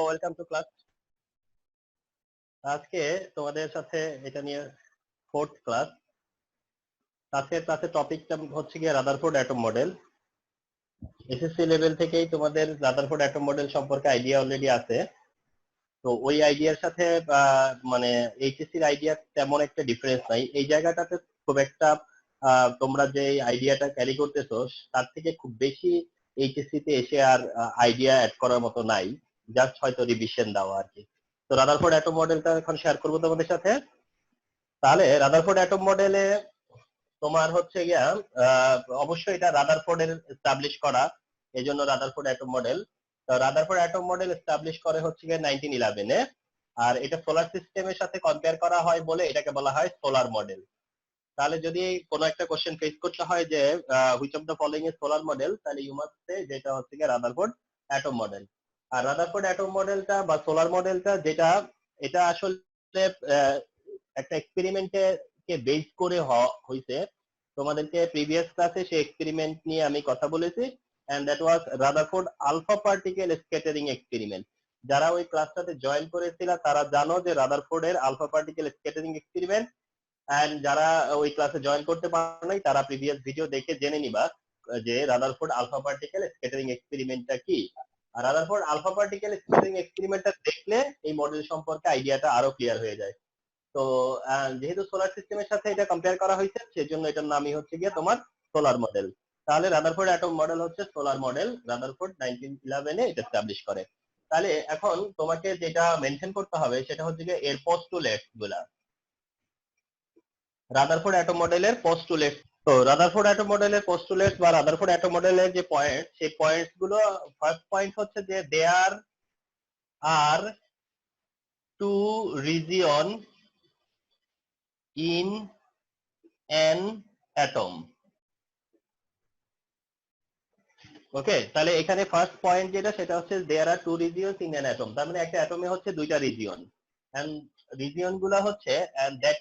Welcome to class. আজকে তোমাদের সাথে এটা নিয়ে ফোর্থ ক্লাস। আজকের ক্লাসের টপিকটা হচ্ছে গিয়ে Rutherford atom model. SSC level থেকেই তোমাদের রাদারফোর্ড অ্যাটম মডেল সম্পর্কে আইডিয়া অলরেডি আছে। তো ওই আইডিয়ার সাথে মানে এইচএসসির আইডিয়া তেমন একটা ডিফারেন্স নাই এই জায়গাটাতে। খুব একটা তোমরা যে আইডিয়াটা ক্যারি করতেছো তার থেকে খুব বেশি এইচএসসি তে এসে আর আইডিয়া অ্যাড করার মতো নাই, জাস্ট হয়তো রিভিশন দেওয়া আর কি। তো রাদারফোর্ড অ্যাটম মডেলটা এখন শেয়ার করবো তোমাদের সাথে। তাহলে রাদারফোর্ড অ্যাটম মডেলে তোমার হচ্ছে গিয়া অবশ্যই এটা রাদারফোর্ড এর এস্টাবলিশ করা, এই জন্য Rutherford atom model. Rutherford atom model establish করে হচ্ছে গিয়ে 1911-এ, আর এটা সোলার সিস্টেমের সাথে কম্পেয়ার করা হয় বলে এটাকে বলা হয় সোলার মডেল। তাহলে যদি কোনো একটা কোশ্চেন ফেস করতে হয় যে which of the following is solar model, তাহলে ইউ মাস্ট সে যেটা হচ্ছে গিয়ে রাদারফোর্ড অ্যাটম মডেল। আর রাদারফোর্ড অ্যাটম মডেলটা বা সোলার মডেলটা যেটা, এটা আসলে একটা এক্সপেরিমেন্টে কে বেস করে হইছে। তোমাদেরকে প্রিভিয়াস ক্লাসে সেই এক্সপেরিমেন্ট নিয়ে আমি কথা বলেছি, and that was Rutherford alpha particle scattering experiment. যারা ওই ক্লাসটাতে জয়েন করেছিল তারা জানো যে রাদারফোর্ড এর alpha particle scattering experiment, and যারা ওই ক্লাসে জয়েন করতে পারো নাই তারা প্রিভিয়াস ভিডিও দেখে জেনে নিবা যে রাদারফোর্ড আলফা পার্টিকেল স্ক্যাটারিং এক্সপেরিমেন্টটা কি। আর রাদারফোর্ড আলফা পার্টিকেল স্ক্যাটারিং এক্সপেরিমেন্টটা দেখলে এই মডেল সম্পর্কে আইডিয়াটা আরো ক্লিয়ার হয়ে যায়। তো যেহেতু সোলার সিস্টেমের সাথে এটা কম্পেয়ার করা হয়েছে সেজন্য এটার নামই হচ্ছে গিয়ে তোমার সোলার মডেল। তাহলে রাদারফোর্ড অ্যাটম মডেল হচ্ছে সোলার মডেল, রাদারফোর্ড 1911-এ এটা এস্টাবলিশ করে। তাহলে এখন তোমাকে যেটা মেনশন করতে হবে সেটা হচ্ছে গিয়ে এর পোস্টুলেটস গুলা, রাদারফোর্ড অ্যাটম মডেলের পোস্টুলেটস। তো রাদারফোর্ড অ্যাটম মডেলের পোস্টুলেটস বা রাদারফোর্ড অ্যাটম মডেলের যে পয়েন্ট, সেই পয়েন্টস গুলো, ফার্স্ট পয়েন্ট হচ্ছে যে there are two region in an atom. Okay, তাহলে এখানে ফার্স্ট পয়েন্ট যেটা সেটা হচ্ছে there are two regions in an atom। তার মানে একটা অ্যাটমে হচ্ছে দুইটা রিজিয়ন, এন্ড রিজিয়ন গুলা হচ্ছে and that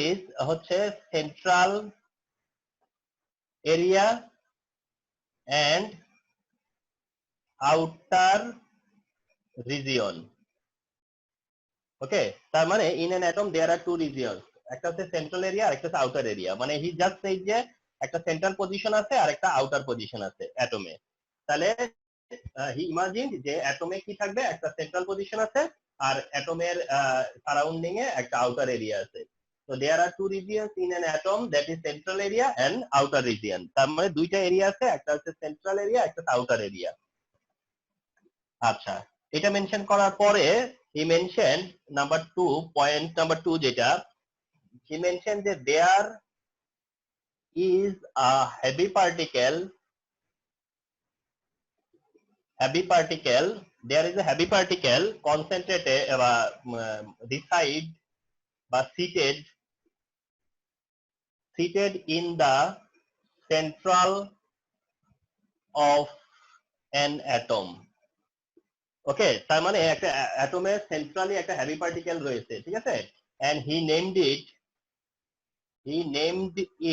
is হচ্ছে central area and outer region। Okay, তার মানে in an atom there are two region, একটা হচ্ছে সেন্ট্রাল এরিয়া আর একটা হচ্ছে আউটার এরিয়া। মানে হি জাস্ট সেই যে একটা সেন্ট্রাল পজিশন আছে আর একটা আউটার পজিশন আছে অ্যাটমে। তাহলে হি ইমাজিন যে অ্যাটমে কি থাকবে, একটা সেন্ট্রাল পজিশন আছে আর অ্যাটমের সারাউন্ডিং এ একটা আউটার এরিয়া আছে। তো there are two regions in an atom, that is central area and outer region. তার মানে দুইটা এরিয়া আছে, একটা হচ্ছে সেন্ট্রাল এরিয়া, একটা আউটার এরিয়া। আচ্ছা, এটা মেনশন করার পরে he mentioned number 2, point number 2 যেটা he mentioned যে there is a heavy particle, there is a heavy particle concentrated reside বা seated in the central of an atom। ওকে, তার মানে একটা অ্যাটমের সেন্ট্রালি একটা হেভি পার্টিকেল রয়েছে, ঠিক আছে, and he named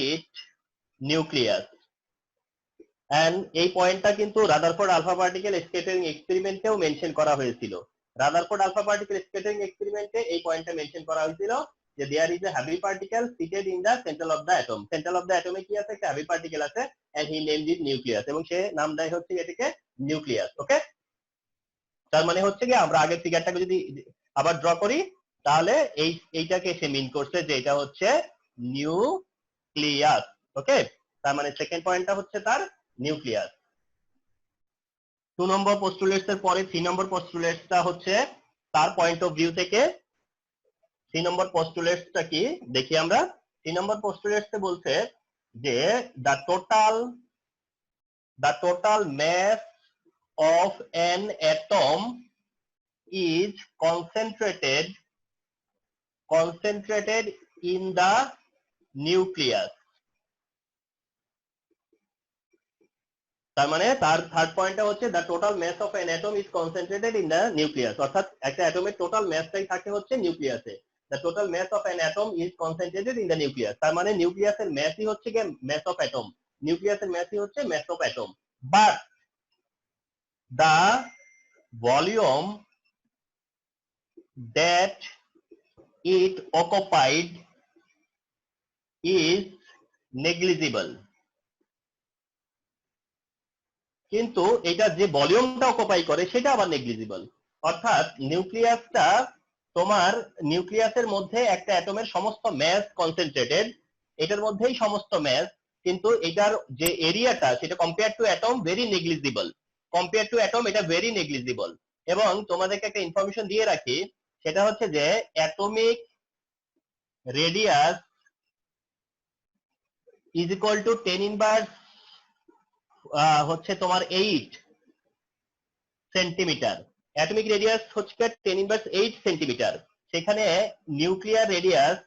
it nucleus. And এই পয়েন্টটা কিন্তু রাদারফোর্ড আলফা পার্টিকেল স্ক্যাটারিং এক্সপেরিমেন্টেও মেনশন করা হয়েছিল। রাদারফোর্ড আলফা পার্টিকেল স্ক্যাটারিং এক্সপেরিমেন্টে এই পয়েন্টটা মেনশন করা হয়েছিল যে there is a heavy particle seated in the central of the atom. Central of the অ্যাটমে কি আছে, একটা হেভি পার্টিকেল আছে, and he named it nucleus, এবং সে নাম দেয় হচ্ছে এটাকে নিউক্লিয়াস। ওকে, তার মানে হচ্ছে কি আমরা আগের ফিগারটাকে যদি আবার ড্র করি তাহলে এইটাকে সে মিন করছে যে এটা হচ্ছে নিউক্লিয়াস। ওকে, তার মানে সেকেন্ড পয়েন্টটা হচ্ছে তার নিউক্লিয়াস। 2 নম্বর পোস্টুলেটস এর পরে 3 নম্বর পোস্টুলেটসটা হচ্ছে তার পয়েন্ট অফ ভিউ থেকে। 3 নম্বর পোস্টুলেটসটা কি দেখি আমরা। 3 নম্বর পোস্টুলেটসে বলছে যে the total mass of an atom is concentrated in the nucleus। তার মানে তার থার্ড পয়েন্টটা হচ্ছে the total mass of an atom is concentrated in the nucleus, অর্থাৎ একটা অ্যাটমের টোটাল ম্যাসটাই থাকে হচ্ছে নিউক্লিয়াসে। The total mass of an atom is concentrated in the nucleus. তার মানে নিউক্লিয়াসের ম্যাসই হচ্ছে কি ম্যাস অফ অ্যাটম, নিউক্লিয়াসের ম্যাসই হচ্ছে mass of atom. But the volume that it occupied is negligible, কিন্তু এটা যে ভলিউমটা অকুপাই করে সেটা আবার নেগলিজিবল। অর্থাৎ নিউক্লিয়াসটা, তোমার নিউক্লিয়াসের মধ্যে একটা অ্যাটমের সমস্ত ম্যাস কনসেন্ট্রেটেড, এটার মধ্যেই সমস্ত ম্যাস, কিন্তু এটার যে এরিয়াটা সেটা compare to atom very negligible, compare to atom এটা ভেরি নেগলিজিবল। এবং তোমাদেরকে একটা ইনফরমেশন দিয়ে রাখি, সেটা হচ্ছে যে atomic radius is equal two 10 inverse হচ্ছে তোমার 8 সেন্টিমিটার। অ্যাটমিক রেডিয়াস হচ্ছে 10 ইনভার্স 8 সেন্টিমিটার। সেখানে নিউক্লিয়ার রেডিয়াস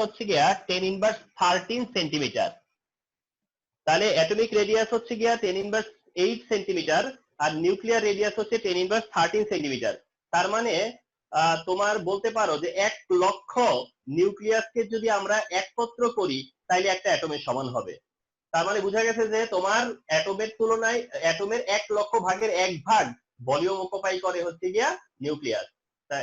হচ্ছে গিয়া 10 ইনভার্স 13 সেন্টিমিটার। তাহলে অ্যাটমিক রেডিয়াস হচ্ছে গিয়া 10 ইনভার্স 8 সেন্টিমিটার, আর নিউক্লিয়ার রেডিয়াস হচ্ছে 10 ইনভার্স 13 সেন্টিমিটার। তার মানে তোমার বলতে পারো যে 1 লক্ষ নিউক্লিয়াসকে যদি আমরা একত্র করি তাহলে একটা অ্যাটমের সমান হবে। তার মানে বোঝা গেছে যে তোমার অ্যাটমের তুলনায় অ্যাটমের 1 লক্ষ ভাগের 1 ভাগ ভলিউম অকুপাই করে হচ্ছে গিয়া নিউক্লিয়াস।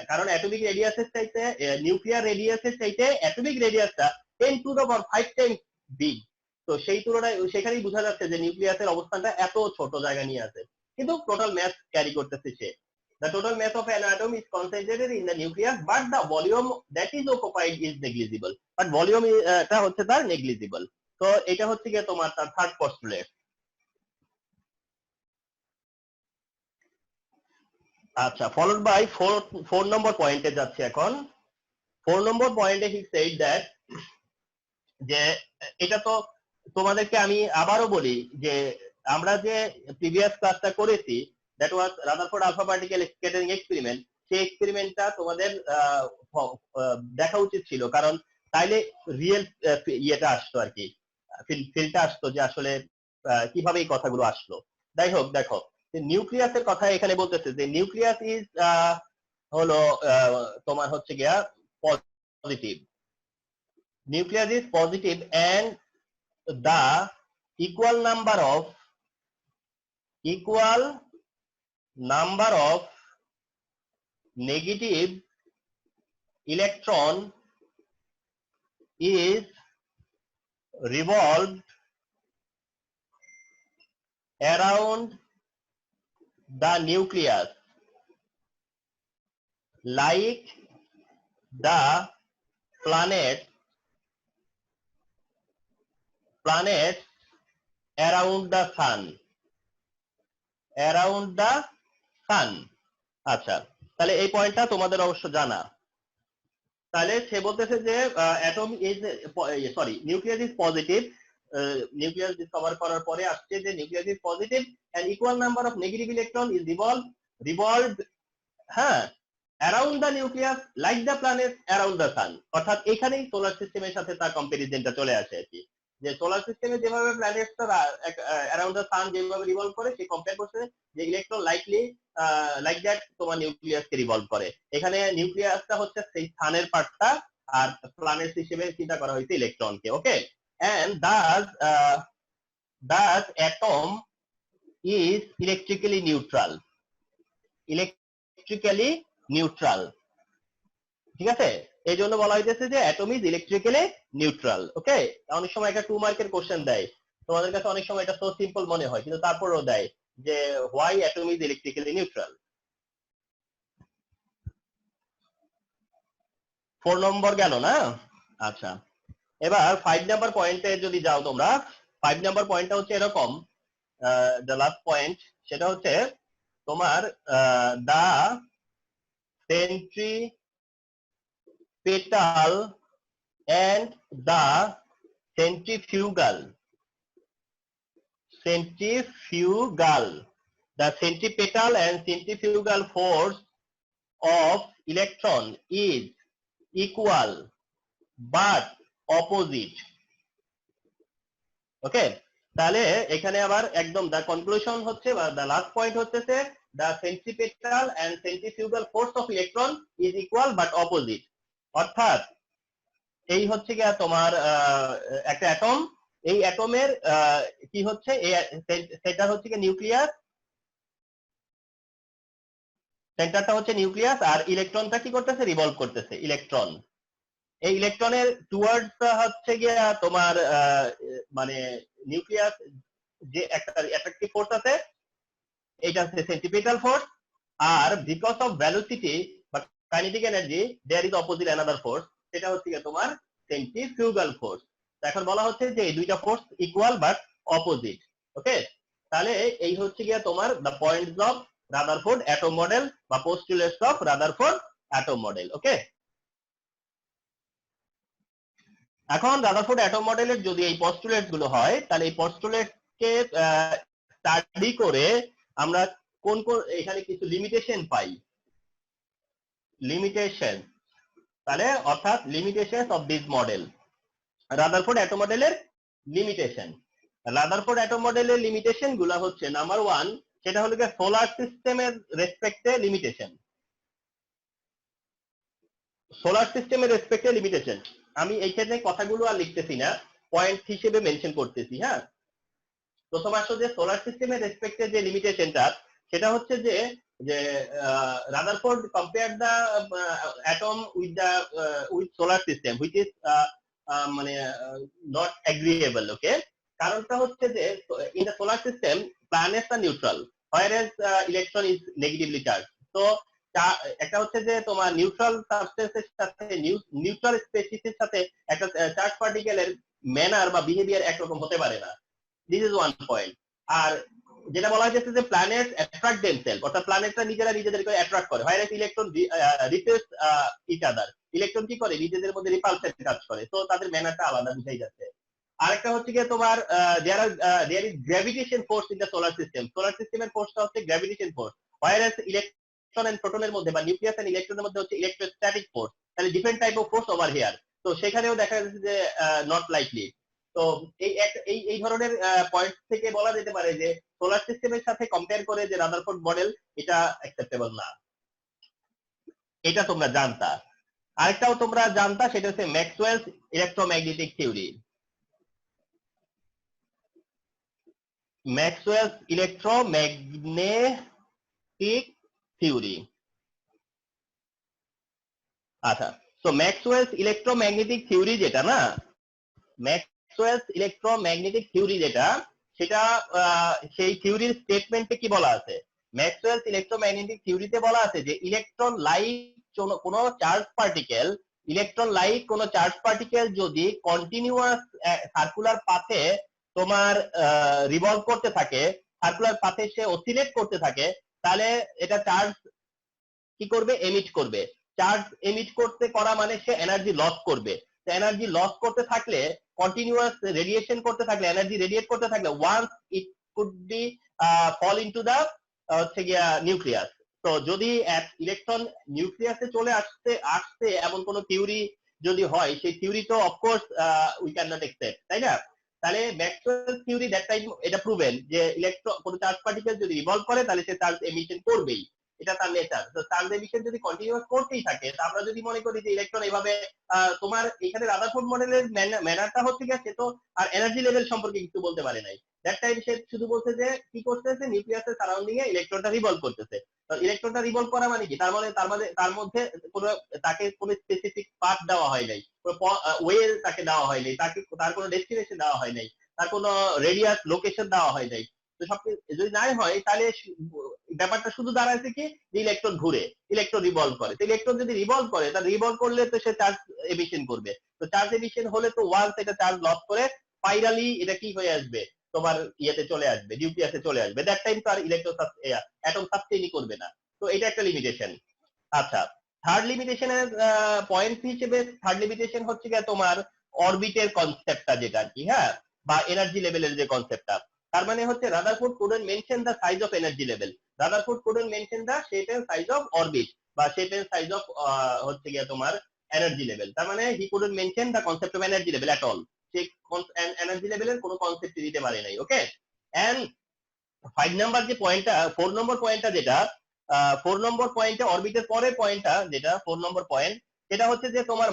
কারণ অ্যাটমিক রেডিয়াসের চাইতে নিউক্লিয়ার রেডিয়াসের চাইতে অ্যাটমিক রেডিয়াসটা 10 to the power 5 times big. তো সেই তুলনায় সেখানেই বোঝা যাচ্ছে যে নিউক্লিয়াসের অবস্থানটা এত ছোট জায়গা নিয়ে আছে, কিন্তু টোটাল ম্যাস ক্যারি করতেছে সে। The total mass of an atom is concentrated in the nucleus, but the volume that is occupied is negligible. But volume টা হচ্ছে তার negligible. তো এটা হচ্ছে গিয়ে তোমার তার থার্ড পস্টুলেট। আচ্ছা, ফলোড বাই 4 নম্বর পয়েন্টে যাচ্ছে এখন। 4 নম্বর পয়েন্টে হি সেড দ্যাট, যে এটা তো তোমাদেরকে আমি আবারও বলি যে আমরা যে প্রিভিয়াস ক্লাসটা করেছি, that was Rutherford alpha particle scattering experiment, সেই এক্সপেরিমেন্টটা তোমাদের দেখা উচিত ছিল, কারণ তাইলে রিয়েল ইয়েটা আসতো আর কি, ফিলটা আসতো যে আসলে কিভাবে এই কথাগুলো আসলো। যাই হোক, দেখো নিউক্লিয়াসের কথা এখানে বলতেছে যে নিউক্লিয়াস ইজ হলো তোমার হচ্ছে গিয়া positive. Nucleus is positive and the equal number of negative electron is revolved around the nucleus like the planets around the sun. আচ্ছা, তাহলে এই পয়েন্টটা তোমাদের অবশ্য জানা। তাহলে সে বলতেছে যে atom is nucleus is positive. Nucleus discover করার পরে আসছে যে nucleus is positive and equal number of negative electron is revolved হ্যাঁ around the nucleus like the planet around the sun. অর্থাৎ এখানেই সোলার সিস্টেমের সাথে তার কম্পারিজনটা চলে আসে আর কি, যে সোলার সিস্টেমে যেভাবে প্ল্যানেটটা অ্যারাউন্ড দ্য সান যেভাবে রিভলভ করে, সে কম্পেয়ার করছে যে ইলেকট্রন লাইক দ্যাট তোমার নিউক্লিয়াসকে রিভলভ করে। এখানে নিউক্লিয়াসটা হচ্ছে সেই সানের পার্টটা, আর প্ল্যানেট হিসেবে চিন্তা করা হয়েছে ইলেকট্রনকে। Okay, and thus atom is electrically neutral. ঠিক আছে, এই জন্য বলা হইতেছে যে atom is electrically neutral. Okay, অনেক সময় একটা 2 মার্কের কোশ্চেন দেয়, তোমাদের কাছে অনেক সময় এটা সো সিম্পল মনে হয়, কিন্তু তারপরেও দেয় যে why atom is electrically neutral. 4 নম্বর গেল না? আচ্ছা, এবার 5 নাম্বার পয়েন্টে যদি যাও তোমরা, 5 নাম্বার পয়েন্টটা হচ্ছে এরকম, দ্য লাস্ট পয়েন্ট, সেটা হচ্ছে তোমার দা centripetal and the centrifugal force of electron is equal but opposite. ওকে, তাহলে এখানে আবার একদম দা কনক্লুশন হচ্ছে বা দা লাস্ট পয়েন্ট হচ্ছে the centripetal and centrifugal force of electron is equal but opposite. অর্থাৎ এই হচ্ছে গিয়া তোমার একটা অ্যাটম, এই অ্যাটমের কি হচ্ছে, সেটা হচ্ছে কি নিউক্লিয়াস, সেন্টারটা হচ্ছে নিউক্লিয়াস, আর ইলেকট্রনটা কি করতেছে, রিভলভ করতেছে ইলেকট্রন। এই ইলেকট্রনের টুয়ার্ডস হচ্ছে গিয়া তোমার মানে নিউক্লিয়াস যে একটা অ্যাট্রাকটিভ ফোর্স আছে, এটা হচ্ছে সেন্ট্রিপিটাল ফোর্স। আর বিকজ অফ ভেলোসিটি বা kinetic energy there is opposite another force, সেটা হচ্ছে গিয়ে তোমার সেন্ট্রিফিউগাল ফোর্স। এখন বলা হচ্ছে যে এই দুইটা force equal but opposite. Okay, তাহলে এই হচ্ছে গিয়া তোমার the points of Rutherford atom model বা postulates of Rutherford atom model. Okay, এখন রাদারফোর্ড অ্যাটম মডেলের যদি এই পস্টুলেট গুলো হয়, তাহলে এই পস্টুলেট কে স্টাডি করে আমরা কোন কোন এখানে কিছু লিমিটেশন পাই, লিমিটেশন, তাহলে অর্থাৎ limitation of this model, Rutherford atom মডেলের লিমিটেশন। রাদারফোর্ড অ্যাটম মডেলের লিমিটেশন গুলা হচ্ছে, নাম্বার 1 সেটা হলো যে সোলার সিস্টেমের রেসপেক্টে লিমিটেশন। সোলার সিস্টেমের রেসপেক্টে লিমিটেশন, আমি এইখানে কথাগুলো আর লিখতেছি না, পয়েন্ট হিসেবে মেনশন করতেছি। হ্যাঁ, প্রথম আসলে যে সোলার সিস্টেমের রেসপেক্টে যে লিমিটেশনটা, সেটা হচ্ছে যে যে Rutherford compare the atom with solar system which is মানে নট এগ্রিয়েবল। ওকে, কারণটা হচ্ছে যে in the solar system planets are neutral, whereas electron is negatively charge. তো একটা হচ্ছে যে তোমার নিউট্রাল সাবস্টেন্সের সাথে নিউট্রাল স্পেসিসের সাথে একটা চার্জ পার্টিকেলের ম্যানার বা বিহেভিয়ার একরকম হতে পারে না। This is one point. আর যেটা বলা হয়েছে যে প্ল্যানেট অ্যাট্রাক্ট দেমসেলফ, অর্থাৎ প্ল্যানেটরা নিজেরা নিজেদেরকে অ্যাট্রাক্ট করে, হোয়াইরাস ইলেকট্রন রিপেলস ইচ আদার। ইলেকট্রন কি করে, নিজেদের মধ্যে রিপালসের কাজ করে, তো তাদের ম্যানারটা আলাদা, বুঝাই যাচ্ছে। আরেকটা হচ্ছে গিয়ে তোমার there is gravitation force in the solar system. Solar সিস্টেমের ফোর্সটা হচ্ছে gravitation force, whereas electron and প্রোটনের মধ্যে বা নিউক্লিয়াস এন্ড ইলেকট্রনের মধ্যে হচ্ছে ইলেকট্রোস্ট্যাটিক ফোর্স। তাহলে different type of force over here. তো সেখানেও দেখা যাচ্ছে যে নট লাইকলি। তো এই ধরনের পয়েন্ট থেকে বলা যেতে পারে যে সোলার সিস্টেমের সাথে কম্পেয়ার করে যে রাদারফোর্ড মডেল এটা অ্যাকসেপ্টেবল না। এটা তোমরা জানতা। আরেকটাও তোমরা জানতা, সেটা হচ্ছে Maxwell's electromagnetic theory. Maxwell's electromagnetic theory. আচ্ছা, তো ম্যাক্সওয়েলস ইলেকট্রোম্যাগনেটিক থিওরি যেটা না, ম্যাক্সওয়েলস ইলেকট্রোম্যাগনেটিক থিওরি যেটা, সেটা সেই থিওরির স্টেটমেন্টে কি বলা আছে, ম্যাক্সওয়েলস ইলেকট্রোম্যাগনেটিক থিওরিতে বলা আছে যে ইলেকট্রন লাইক কোন চার্জ পার্টিকেল, ইলেকট্রন লাইক কোন চার্জ পার্টিকেল যদি কন্টিনিউয়াস সার্কুলার পাথে তোমার রিভলভ করতে থাকে, সার্কুলার পাথে সে অসিলেট করতে থাকে, তাহলে এটা চার্জ কি করবে, এমিট করবে। চার্জ এমিট করতে করা মানে সে এনার্জি লস করবে। এনার্জি লস করতে থাকলে, কন্টিনিউয়াস রেডিয়েশন করতে থাকলে, এনার্জি রেডিয়েট করতে থাকলে, once it could be fall into the হচ্ছে গিয়া নিউক্লিয়াস। তো যদি ইলেকট্রন নিউক্লিয়াসে চলে আসতে আসতে এমন কোন থিওরি যদি হয়, সেই থিওরি তো of course we can not accept, তাই না? তাহলে ম্যাক্সওয়েল থিওরি দ্যাট টাইম এটা প্রুভেন যে ইলেকট্রন কোন চার্জ পার্টিকেল যদি রিভলভ করে, তাহলে সে চার্জ এমিশন করবেই, এটা তার নেচার। তো চার্জ এমিশন যদি কন্টিনিউয়াস করতেই থাকে, তা আমরা যদি মনে করি যে ইলেকট্রন এইভাবে তোমার এখানে রাদারফোর্ড মডেলের ম্যানারটা হচ্ছে গিয়ে, সে তো আর এনার্জি লেভেল সম্পর্কে কিছু বলতে পারে নাই। দ্যাট টাইম সে শুধু বলছে যে কি করতেছে, নিউক্লিয়াসের সারাউন্ডিং এ ইলেকট্রনটা রিভলভ করতেছে। তো ইলেকট্রনটা রিভলভ করা মানে কি, তার মধ্যে কোনো তাকে কোনো স্পেসিফিক পাথ দেওয়া হয় নাই, ওয়ে তাকে দেওয়া হয় নাই, তার কোনো ডেস্টিনেশন দেওয়া হয় নাই, তার কোনো রেডিয়াস লোকেশন দেওয়া হয় নাই। তো সব যদি নাই হয়, তাহলে ব্যাপারটা শুধু দাঁড়াচ্ছে কি, যে ইলেকট্রন ঘুরে, ইলেকট্রন রিভলভ করে। তো ইলেকট্রন যদি রিভলভ করে, তার রিভলভ করলে তো সে চার্জ এমিশন করবে। তো চার্জ এমিশন হলে তো ওয়ান্স এটা চার্জ লস করে স্পাইরালি এটা কি হয়ে আসবে, তোমার ইয়েতে চলে আসবে, নিউক্লিয়াসে চলে আসবে। দ্যাট টাইম তো আর ইলেকট্রন অ্যাটম সাস্টেইনই করবে না। তো এটা একটা লিমিটেশন। আচ্ছা, থার্ড লিমিটেশনের পয়েন্ট হিসেবে থার্ড লিমিটেশন হচ্ছে গিয়ে তোমার অরবিটের কনসেপ্টটা, যেটা আর কি, হ্যাঁ, বা এনার্জি লেভেলের যে কনসেপ্টটা। তার মানে হচ্ছে Rutherford couldn't mention the size of energy level, Rutherford couldn't mention the shape and size of orbit বা শেপ এন্ড সাইজ অফ হচ্ছে গিয়ে তোমার এনার্জি লেভেল। তার মানে he couldn't mention the concept of energy level at all. সে energy লেভেলের কোনো concept দিতে পারে নাই। ওকে, এন্ড 5 নাম্বার যে পয়েন্টটা, 4 নম্বর পয়েন্টটা যেটা, 4 নম্বর পয়েন্টে অরবিটের পরের পয়েন্টটা যেটা 4 নম্বর পয়েন্ট, সেটা হচ্ছে যে তোমার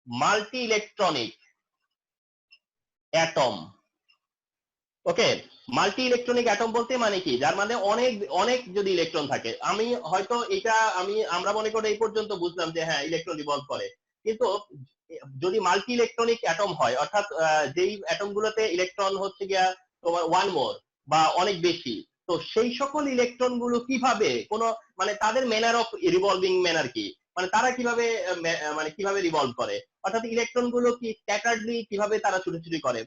মাল্টি ইলেকট্রনিক অ্যাটম। ওকে, মাল্টি ইলেকট্রনিক অ্যাটম বলতে মানে কি, যার মানে অনেক অনেক যদি ইলেকট্রন থাকে। আমি হয়তো এটা আমরা মনে করি এই পর্যন্ত বুঝলাম যে হ্যাঁ ইলেকট্রন রিভলভ করে, কিন্তু যদি মাল্টি ইলেকট্রনিক অ্যাটম হয়, অর্থাৎ যেই অ্যাটম গুলোতে ইলেকট্রন হচ্ছে গিয়া তোমার ওয়ান মোর বা অনেক বেশি, তো সেই সকল ইলেকট্রন গুলো কিভাবে কোন মানে তাদের ম্যানার অফ রিভলভিং ম্যানার কি, মানে তারা কিভাবে মানে কিভাবে রিভলভ করে, অর্থাৎ ইলেকট্রন গুলো কি স্ক্যাটারডলি কিভাবে তারা ছুটোছুটি করে,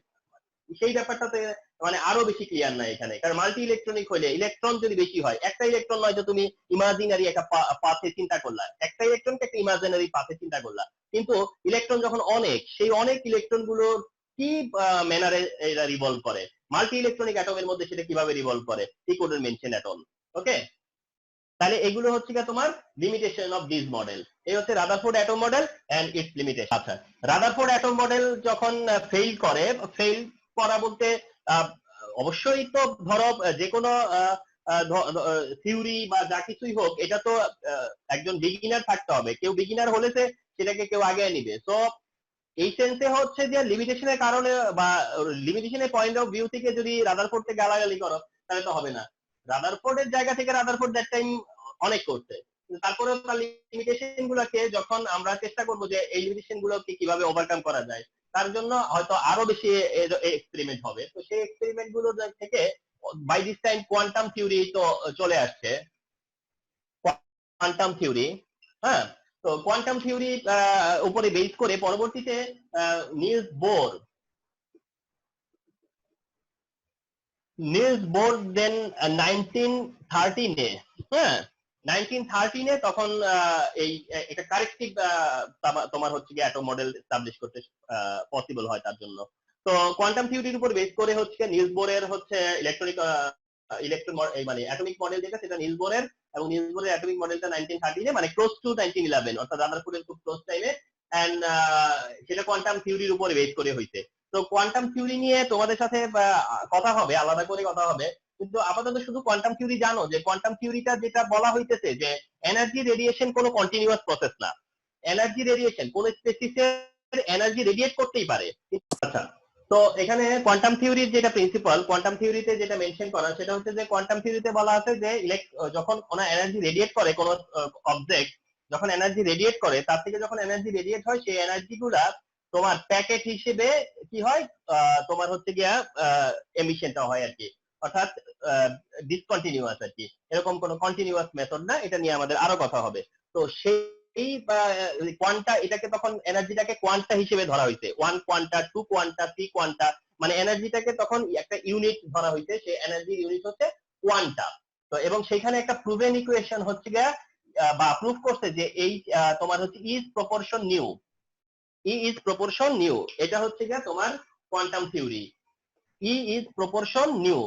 সেই ব্যাপারটাতে মানে আরো বেশি ক্লিয়ার না এখানে। কারণ মাল্টি ইলেকট্রনিক হলে ইলেকট্রন যদি বেশি হয়, একটা ইলেকট্রন নয়তো তুমি ইমাজিনারি একটা পাথে চিন্তা করলা, একটা ইলেকট্রনকে একটা ইমাজিনারি পাথে চিন্তা করলা, কিন্তু ইলেকট্রন যখন অনেক, সেই অনেক ইলেকট্রন গুলো কি ম্যানারে এরা রিভলভ করে, মাল্টি ইলেকট্রনিক অ্যাটমের মধ্যে সেটা কিভাবে রিভলভ করে, he couldn't mention at all. Okay, তাহলে এগুলো হচ্ছে কি তোমার লিমিটেশন অফ দিস মডেল। এই হচ্ছে Rutherford atom model and its limitation. আচ্ছা, রাদারফোর্ড অ্যাটম মডেল যখন ফেল করে, ফেল করা বলতে অবশ্যই তো ধরো যে কোনো থিওরি বা যা কিছুই হোক, এটা তো একজন বিগিনার থাকতে হবে, কেউ বিগিনার হলে সেটাকে কেউ আগে নিবে। তো এই সেন্সে হচ্ছে যে লিমিটেশনের কারণে বা লিমিটেশনের পয়েন্ট অফ ভিউ থেকে যদি রাদারফোর্ডকে গালাগালি করো তাহলে তো হবে না। রাদারফোর্ডের জায়গা থেকে রাদারফোর্ড দ্যাট টাইম অনেক করছে, তারপরে তার লিমিটেশন গুলোকে যখন আমরা চেষ্টা করবো যে এই লিমিটেশন গুলোকে কিভাবে ওভারকাম করা যায়, তার জন্য হয়তো আরো বেশি এক্সপেরিমেন্ট হবে। তো সেই এক্সপেরিমেন্ট গুলো থেকে by this time quantum theory তো চলে আসছে, কোয়ান্টাম থিওরি। হ্যাঁ, তো কোয়ান্টাম থিওরি উপরে বেস করে পরবর্তীতে নিলস বোর দেন 1913-এ, হ্যাঁ 1913-এ তখন এই এটা কারেক্টিভ তোমার হচ্ছে কি অ্যাটম মডেল এস্টাবলিশ করতে পসিবল হয় তার জন্য। তো কোয়ান্টাম থিওরির উপর বেস করে হচ্ছে নিলস বোরের হচ্ছে ইলেকট্রনিক ইলেকট্রন মানে অ্যাটমিক মডেল যেটা, সেটা নিলস বোরের, এবং নিলস বোরের অ্যাটমিক মডেলটা 1913-এ মানে ক্লোজ টু 1911, অর্থাৎ রাদারফোর্ডের খুব ক্লোজ টাইমে, এন্ড সেটা কোয়ান্টাম থিওরির উপরে বেস করে হয়েছে। তো কোয়ান্টাম থিওরি নিয়ে তোমাদের সাথে কথা হবে, আলাদা করে কথা হবে, কিন্তু আপাতত শুধু কোয়ান্টাম থিওরি জানো যে কোয়ান্টাম থিওরিটা যেটা বলা হইতেছে যে এনার্জি রেডিয়েশন কোনো কন্টিনিউয়াস প্রসেস না, এনার্জি রেডিয়েশন কোন স্পেসিসের এনার্জি রেডিয়েট করতেই পারে। আচ্ছা, তো এখানে কোয়ান্টাম থিওরির যেটা প্রিন্সিপাল, কোয়ান্টাম থিওরিতে যেটা মেনশন করা সেটা হচ্ছে যে কোয়ান্টাম থিওরিতে বলা আছে যে যখন কোনো এনার্জি রেডিয়েট করে কোনো অবজেক্ট, যখন এনার্জি রেডিয়েট করে তার থেকে যখন এনার্জি রেডিয়েট হয়, সেই এনার্জি গুলা তোমার প্যাকেট হিসেবে কি হয়, তোমার হচ্ছে গিয়া এমিশনটা হয় আর কি, অর্থাৎ ডিসকন্টিনিউয়াস আর কি, এরকম কোনো কন্টিনিউয়াস মেথড না। এটা নিয়ে আমাদের আরো কথা হবে। তো সেই কোয়ান্টা, এটাকে তখন এনার্জিটাকে কোয়ান্টা হিসেবে ধরা হয়েছে, 1 কোয়ান্টা, 2 কোয়ান্টা, 3 কোয়ান্টা, মানে এনার্জিটাকে তখন একটা ইউনিট ধরা হয়েছে, সেই এনার্জির ইউনিট হচ্ছে কোয়ান্টা। তো এবং সেখানে একটা প্রুভেন ইকুয়েশন হচ্ছে গিয়া বা প্রুভ করছে যে এই তোমার হচ্ছে is proportion nu, E is proportion nu, এটা হচ্ছে গিয়া তোমার quantum theory. E is proportion nu,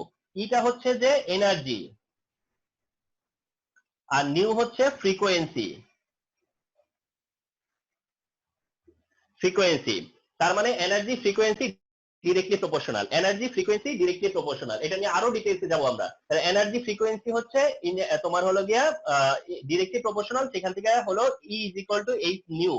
ইটা হচ্ছে যে এনার্জি, আর নিউ হচ্ছে ফ্রিকোয়েন্সি। ফ্রিকোয়েন্সি তার মানে energy frequency directly proportional, energy frequency directly proportional. এটা নিয়ে আরো ডিটেইলসে যাব আমরা। এনার্জি ফ্রিকোয়েন্সি হচ্ছে তোমার হলো গিয়া ডিরেক্টলি প্রপোর্শনাল, সেখান থেকে হলো E is equal to H nu,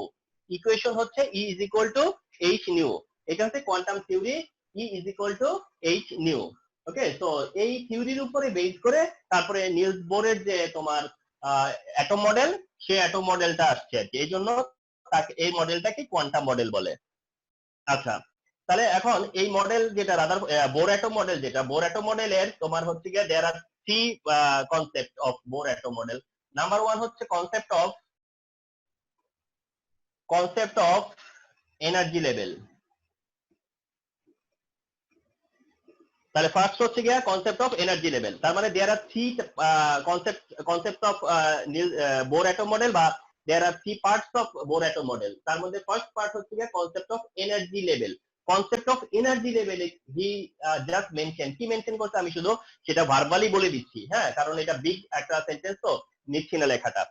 equation হচ্ছে E is equal to H nu, এটা হচ্ছে quantum theory, E is equal to H nu. Okay, তো এই থিওরির উপরে বেস করে তারপরে নিলস বোরের যে তোমার অ্যাটম মডেল, সেই অ্যাটম মডেলটা আসছে আর কি, এই জন্য তাকে এই মডেলটাকে কোয়ান্টাম মডেল বলে। আচ্ছা, তাহলে এখন এই মডেল যেটা রাদার বোর অ্যাটম মডেল, যেটা বোর অ্যাটম মডেলের তোমার হচ্ছে গিয়ে there are three concept of Bohr atom model. Number one হচ্ছে কনসেপ্ট অফ এনার্জি লেভেল। তাহলে ফার্স্ট হচ্ছে গিয়া কনসেপ্ট অফ এনার্জি লেভেল, তার মানে there are three concept of Bohr atom model, বা there are three parts of Bohr atom model. তার মধ্যে first part হচ্ছে গিয়া concept of energy level. Concept of energy level he just mention, কি mention করতে আমি শুধু সেটা ভার্বালি বলে দিচ্ছি, হ্যাঁ, কারণ এটা বিগ একটা সেন্টেন্স, তো নিচ্ছি না লেখাটা।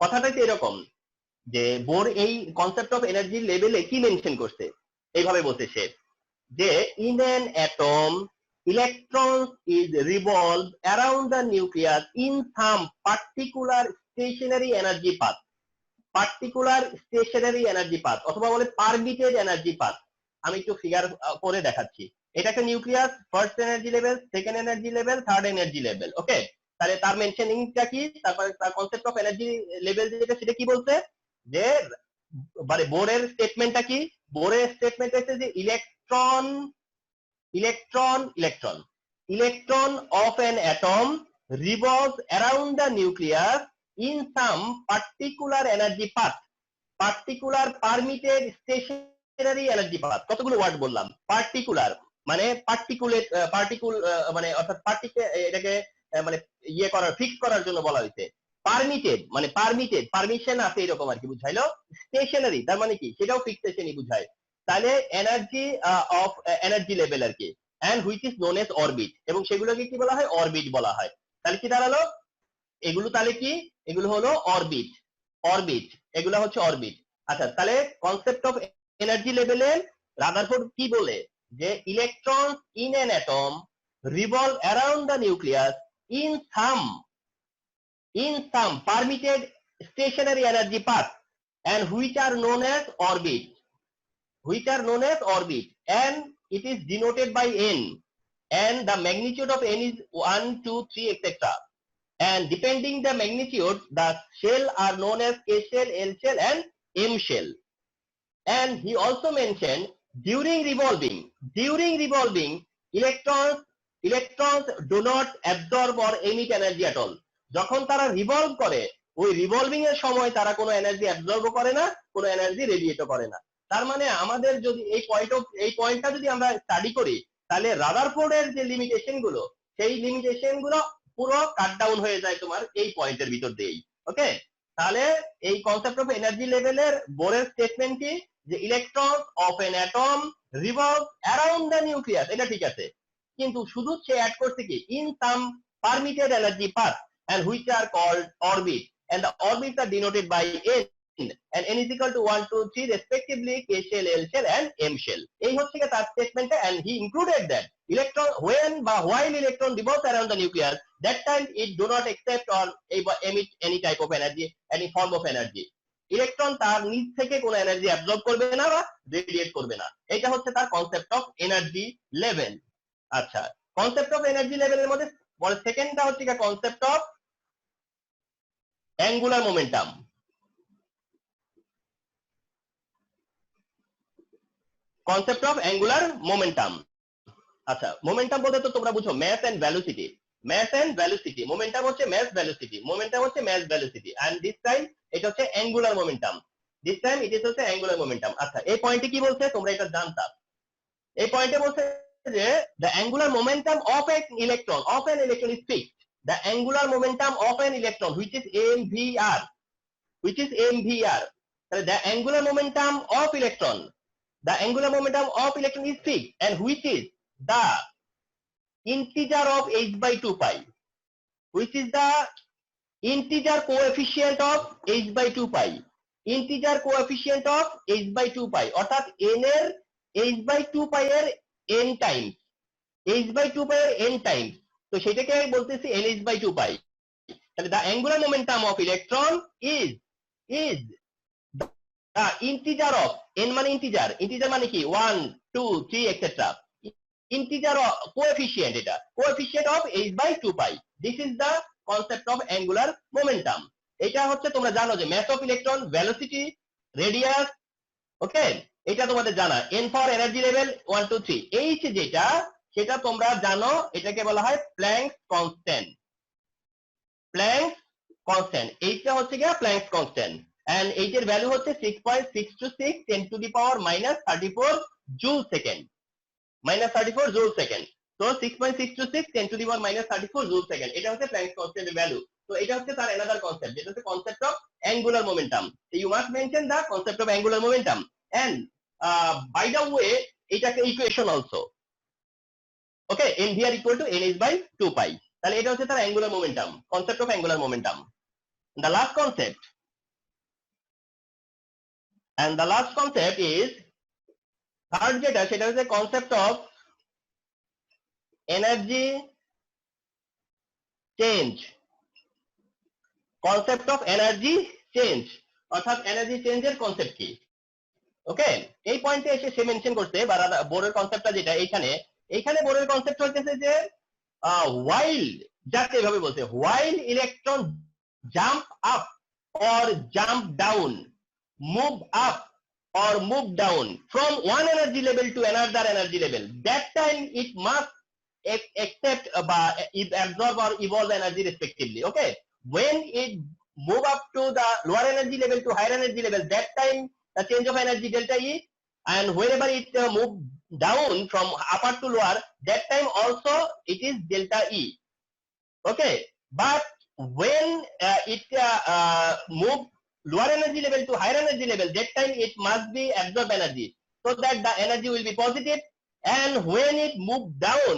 কথাটা কি এরকম যে বোর এই কনসেপ্ট অফ এনার্জি লেভেলে কি মেনশন করছে, এইভাবে বলতে সে যে in an atom electrons is revolve around the nucleus in some particular stationary energy path, particular stationary energy path, অথবা বলে পারমিটেড এনার্জি পাথ। আমি একটু ফিগার করে দেখাচ্ছি। এটা একটা nucleus, first energy level, second energy level, third energy level. Okay, তাহলে তার মেনশনিংটা কি, তারপরে তার কনসেপ্ট অফ এনার্জি লেভেল যেটা সেটা কি বলছে, যে মানে বোরের স্টেটমেন্টটা কি, বোরের স্টেটমেন্ট হচ্ছে যে electron electron electron electron of an atom revolves around the nucleus in some particular energy path, particular permitted stationary energy path। কতগুলো ওয়ার্ড বললাম, পার্টিকুলার মানে পার্টিকুলেট, পার্টিকুল মানে অর্থাৎ এটাকে মানে ইয়ে করার, ফিক্স করার জন্য বলা হয়েছে। পারমিটেড মানে পারমিটেড, পারমিশন আছে এরকম আর কি বুঝাইলো। স্টেশনারি তার মানে কি, সেটাও ফিক্সেশনই বুঝায়। তাহলে এনার্জি অফ এনার্জি লেভেল আর কি, and which is known as orbit, এবং সেগুলোকে কি বলা হয়, অরবিট বলা হয়। তাহলে কি দাঁড়ালো, এগুলো তাহলে কি, এগুলো হলো অরবিট, অরবিট এগুলো হচ্ছে অরবিট। আচ্ছা, তাহলে কনসেপ্ট অফ এনার্জি লেভেলে রাদারফোর্ড কি বলে, যে electron in an atom revolve around the nucleus in some permitted stationary energy path and which are known as orbit, and it is denoted by n, and the magnitude of n is 1 2 3 etc, and depending the magnitude the shell are known as K shell, L shell and M shell. And he also mentioned during revolving electrons do not absorb or emit energy at all। যখন তারা revolve করে, ওই revolving এর সময় তারা কোনো energy absorb করে না, কোনো এনার্জি রেডিয়েটও করে না। তার মানে আমাদের যদি এই পয়েন্টটা যদি আমরা স্টাডি করি, তাহলে রাদারফোর্ডের যে লিমিটেশন গুলো, সেই লিমিটেশন গুলো পুরো কাট ডাউন হয়ে যায় তোমার এই পয়েন্টের ভিতর দিয়েই। ওকে, তাহলে এই কনসেপ্ট অফ এনার্জি লেভেলের বোরের স্টেটমেন্ট কি, যে electron of N atom revolve around the nucleus, এটা ঠিক আছে, কিন্তু শুধু সে অ্যাড করছে কি in some permitted energy path and which are called orbit, and the orbits are denoted by n, and n is equal to 1 2 3 respectively K shell, L shell and M shell। এই হচ্ছে তার statement, and he included that electron while electron revolves around the nucleus, that time it do not accept or emit any type of energy, any form of energy। Electron তার নিজ থেকে কোনো energy absorb করবে না বা radiate করবে না। এটা হচ্ছে তার কনসেপ্ট অফ এনার্জি লেভেল। আচ্ছা, কনসেপ্ট অফ এনার্জি লেভেলের মধ্যে সেকেন্ডটা হচ্ছে concept of angular momentum. Concept of angular momentum. আচ্ছা, মোমেন্টাম বলতে তো তোমরা বুঝো mass and velocity, mass and velocity. Momentum হচ্ছে ম্যাস, ভেলোসিটি, মোমেন্টাম হচ্ছে mass, velocity, and this time এটা হচ্ছে angular momentum, this time it is হচ্ছে অ্যাঙ্গুলার মোমেন্টাম। আচ্ছা, এই পয়েন্টে কি বলছে তোমরা এটা জানতা, এই পয়েন্টে বলছে যে the angular momentum of an electron is fixed, the angular momentum of an electron which is mvr, তাহলে the angular momentum of electron is fixed, and which is the integer of h by 2 pi, which is the integer coefficient of h by 2 pi, integer coefficient of h by 2 pi, অর্থাৎ n এর h by 2 pi এর n Times, h by 2 pi এর n Times, তো সেটাকে আমি বলতেছি nh by 2 pi। তাহলে the angular momentum of electron is the integer of n মানে integer মানে কি 1 2 3 etc, integer of coefficient, এটা coefficient of h by 2 pi, this is the concept of angular momentum। এটা হচ্ছে তোমরা জানো যে mass of electron, velocity, radius, ওকে, এটা তোমাদের জানা। n for energy level 1 2 3, h যেটা সেটা তোমরা জানো, এটাকে বলা হয় প্ল্যাঙ্কস কনস্ট্যান্ট, প্ল্যাঙ্কস কনস্ট্যান্ট, এইটা হচ্ছে কি প্ল্যাঙ্কস কনস্ট্যান্ট, and h এর ভ্যালু হচ্ছে 6.626 10 to the power -34 joule second, -34 joule second. তো 6.626 10 to the power -34 joule second, এটা হচ্ছে প্ল্যাঙ্কস কনস্ট্যান্টের ভ্যালু। তো এটা হচ্ছে তার another concept, যেটা হচ্ছে concept of angular momentum। So you must mention the concept of angular momentum, and by the way এটাকে equation also, okay, mvr equal to nh by 2 pi, তাহলে এটা হচ্ছে তার angular momentum, concept of angular momentum। The last concept, and the last concept is third যেটা, সেটা হচ্ছে concept of energy change, concept of energy change, অর্থাৎ energy চেঞ্জের concept কি। ওকে, এই পয়েন্টে এসে সে মেনশন করছে বা বোরের কনসেপ্টটা যেটা এইখানে বোরের কনসেপ্ট হচ্ছে যে while, জাস্ট এইভাবে বলছে, while electron jump up or jump down, move up or move down from one energy level to another energy level, that time it must accept absorb or evolve energy respectively. Okay, when it move up to the lower energy level to higher energy level, that time the change of energy delta E, and wherever it move down from upper to lower, that time also it is delta E. Okay, but when it move lower energy level to higher energy level, that time it must be absorb energy, so that the energy will be positive, and when it move down,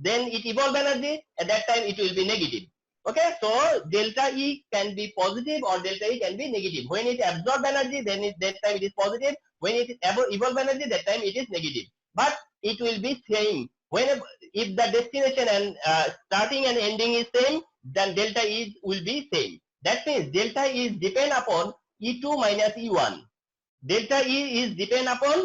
then it evolve energy, at that time it will be negative. Okay, so delta E can be positive or delta E can be negative. When it absorb energy, then that time it is positive. When it evolve energy, that time it is negative. But it will be same. Whenever, if the destination and starting and ending is same, then delta E will be same. That means delta E is depend upon E2 minus E1. Delta E is depend upon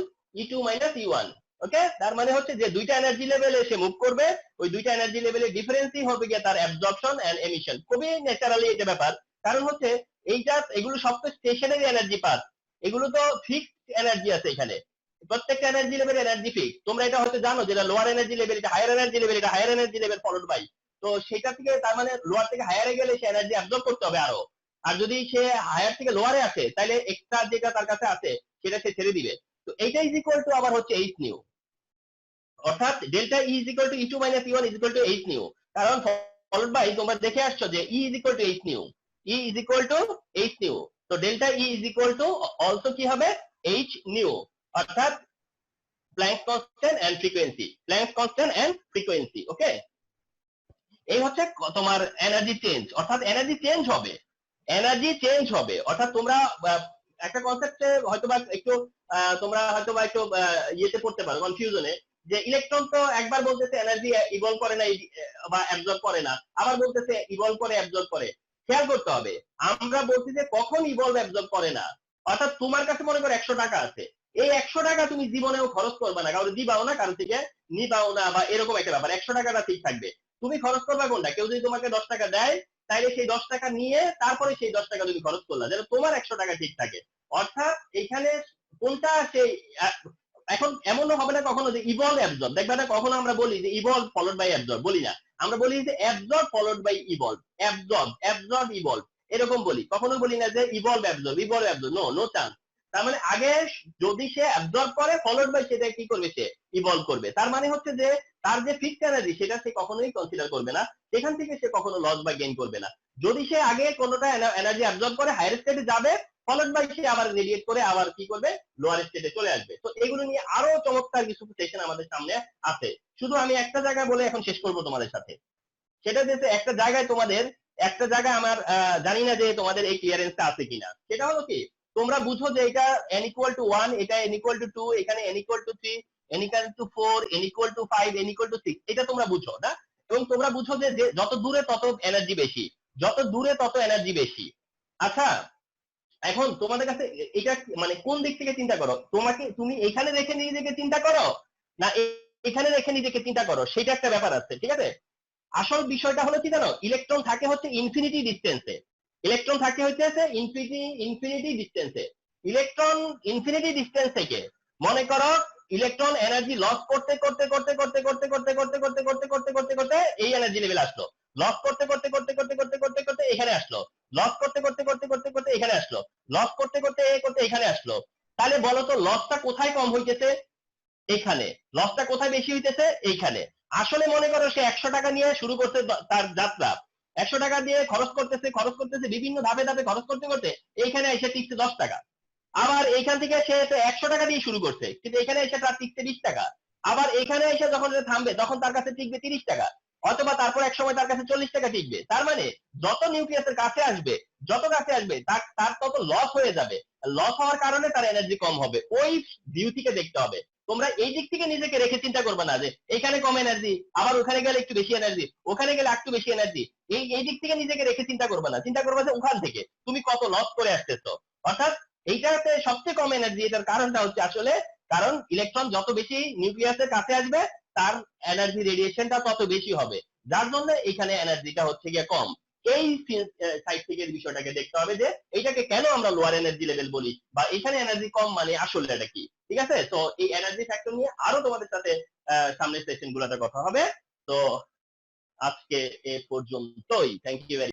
E2 minus E1. ওকে, তার মানে হচ্ছে যে দুইটা energy লেভেলে সে move করবে, ওই দুইটা energy লেভেলের ডিফারেন্সই হবে গিয়ে তার অ্যাবজর্পশন এন্ড এমিশন। খুবই ন্যাচারালি এটা ব্যাপার, কারণ হচ্ছে এইটা এগুলো সব তো স্টেশনারি এনার্জি পাস, এগুলো তো ফিক্সড এনার্জি আছে এখানে, প্রত্যেকটা এনার্জি লেভেল এনার্জি ফিক্স। তোমরা এটা হয়তো জানো যেটা লোয়ার এনার্জি লেভেল, এটা হায়ার এনার্জি লেভেল, এটা higher energy level followed by, তো সেটা থেকে তার মানে লোয়ার থেকে হায়ারে গেলে সে এনার্জি অ্যাবজর্ব করতে হবে আরো, আর যদি সে হায়ার থেকে লোয়ারে আসে তাহলে এক্সট্রা যেটা তার কাছে আছে সেটা সে ছেড়ে দিবে। তো এইটা ইজ ইকুয়াল টু আবার হচ্ছে এইচ নিউ, অর্থাৎ delta E is equal to E two minus E one is equal to H nu, কারণ ফলোড বাই তোমরা দেখে আসছো যে E is equal to H nu, E is equal to H nu, তো delta E is equal to also কি হবে H nu, অর্থাৎ Planck constant and frequency, Planck constant and frequency. Okay, এই হচ্ছে তোমার এনার্জি চেঞ্জ, অর্থাৎ energy change হবে, energy change হবে, অর্থাৎ তোমরা একটা কনসেপ্টে হয়তোবা একটু তোমরা হয়তোবা একটু ইয়েতে পড়তে পারো কনফিউশনে, যে ইলেকট্রন তো একবার বলতেছে এনার্জি ইভলভ করে না বা অ্যাবজর্ব করে না, আবার বলতেছে ইভলভ করে অ্যাবজর্ব করে। খেয়াল করতে হবে, আমরা বলছি যে কখন ইভলভ অ্যাবজর্ব করে না, অর্থাৎ তোমার কাছে মনে করো 100 টাকা আছে, এই 100 টাকা তুমি জীবনেও খরচ করবে না, কারণ দিবাও না, কারণ থেকে নিবাও না, বা এরকম একটা ব্যাপার, 100 টাকাটা ঠিক থাকবে। তুমি খরচ করবা কোনটা, কেউ যদি তোমাকে 10 টাকা দেয় তাহলে সেই 10 টাকা নিয়ে তারপরে সেই 10 টাকা তুমি খরচ করলা, যেন তোমার 100 টাকা ঠিক থাকে। অর্থাৎ এখানে কোনটা সেই এখন এমনও হবে না কখনো যে ইভলভ অ্যাবজর্ব, দেখবে না কখনো আমরা বলি যে ইভলভ ফলোড বাই অ্যাবজর্ব, বলি না, আমরা বলি যে absorb followed by evolve, absorb absorb evolve, এরকম বলি, কখনো বলি না যে evolve absorb, evolve absorb, no no chance. তার মানে আগে যদি সে অ্যাবজর্ব করে ফলোড বাই সেটা কি করবে, সে ইভলভ করবে, তার মানে হচ্ছে যে তার যে ফিক্সড এনার্জি সেটা সে কখনোই কনসিডার করবে না, সেখান থেকে সে কখনো লস বা গেইন করবে না। যদি সে আগে কোনোটা এনার্জি অ্যাবজর্ব করে হায়ার স্টেটে যাবে, ফলোড বাই সে আবার রেডিয়েট করে আবার কি করবে, লোয়ার স্টেটে চলে আসবে। তো এগুলো নিয়ে আরো চমৎকার কিছু সেশন আমাদের সামনে আছে, শুধু আমি একটা জায়গা বলে এখন শেষ করব তোমাদের সাথে, সেটা হচ্ছে একটা জায়গায় তোমাদের, একটা জায়গায় আমার জানি না যে তোমাদের এই ক্লিয়ারেন্সটা আছে কিনা, সেটা হলো কি, তোমরা বুঝো যে এটা n ইকুয়াল টু 1, এটা n ইকুয়াল টু 2, এখানে n equal to 3, n equal to 4, n equal to 5, n equal to 6, এটা তোমরা বুঝো না, এবং তোমরা বুঝো যে যত দূরে তত এনার্জি বেশি, যত দূরে তত এনার্জি বেশি। আচ্ছা, এখন তোমাদের কাছে এটা মানে কোন দিক থেকে চিন্তা করো, তুমি এখানে রেখে নিজেকে চিন্তা করো না এখানে রেখে নিজেকে চিন্তা করো, সেটা একটা ব্যাপার আছে, ঠিক আছে। আসল বিষয়টা হলো কি জানো, ইলেকট্রন থাকে হচ্ছে ইনফিনিটি ডিস্টেন্সে, ইলেকট্রন থাকে হচ্ছে ইনফিনিটি ডিস্টেন্সে, ইলেকট্রন ইনফিনিটি ডিস্টেন্স থেকে মনে করো ইলেকট্রন এনার্জি লস করতে করতে করতে করতে করতে করতে করতে করতে করতে করতে করতে করতে এই এনার্জি লেভেল আসলো, লস করতে করতে করতে করতে করতে করতে করতে এখানে আসলো, লস করতে করতে করতে করতে করতে এখানে আসলো, লস করতে করতে করতে এখানে আসলো, তাহলে বলো তো লসটা কোথায় কম হইতেছে, এখানে, লসটা কোথায় বেশি হইতেছে, এইখানে। আসলে মনে করো সে 100 টাকা নিয়ে শুরু করতে তার যাত্রা, 100 টাকা দিয়ে খরচ করতেছে বিভিন্ন ধাপে ধাপে খরচ করতে করতে এইখানে এসে টিকছে 10 টাকা, আবার এইখান থেকে সে 100 টাকা দিয়ে শুরু করছে, কিন্তু এখানে এসে তার টিকছে 20 টাকা, আবার এখানে এসে যখন থামবে তখন তার কাছে টিকবে 30 টাকা, অথবা তারপর এক সময় তার কাছে 40 টাকা টিকবে। তার মানে যত নিউক্লিয়াসের কাছে আসবে, যত কাছে আসবে তার তত লস হয়ে যাবে, লস হওয়ার কারণে তার এনার্জি কম হবে, ওই ভিউ থেকে দেখতে হবে। তোমরা এই দিক থেকে নিজেকে রেখে চিন্তা করবে না যে এখানে কম এনার্জি, আবার ওখানে গেলে একটু বেশি এনার্জি, ওখানে গেলে একটু বেশি এনার্জি, এই দিক থেকে নিজেকে রেখে চিন্তা করবে না, চিন্তা করবে যে ওখান থেকে তুমি কত লস করে আসতেছো, অর্থাৎ এইটাতে সবচেয়ে কম এনার্জি। এটার কারণটা হচ্ছে আসলে কারণ ইলেকট্রন যত বেশি নিউক্লিয়াসের কাছে আসবে তার এনার্জি রেডিয়েশনটা তত বেশি হবে, যার জন্য এখানে এনার্জিটা হচ্ছে গিয়ে কম। এই সাইড থেকে বিষয়টাকে দেখতে হবে যে এইটাকে কেন আমরা লোয়ার এনার্জি লেভেল বলি, বা এখানে এনার্জি কম মানে আসলে এটা কি। ঠিক আছে, তো এই এনার্জি ফ্যাক্টর নিয়ে আরো তোমাদের সাথে সামনের সেশন গুলোতে কথা হবে। তো আজকে এ পর্যন্তই। Thank you.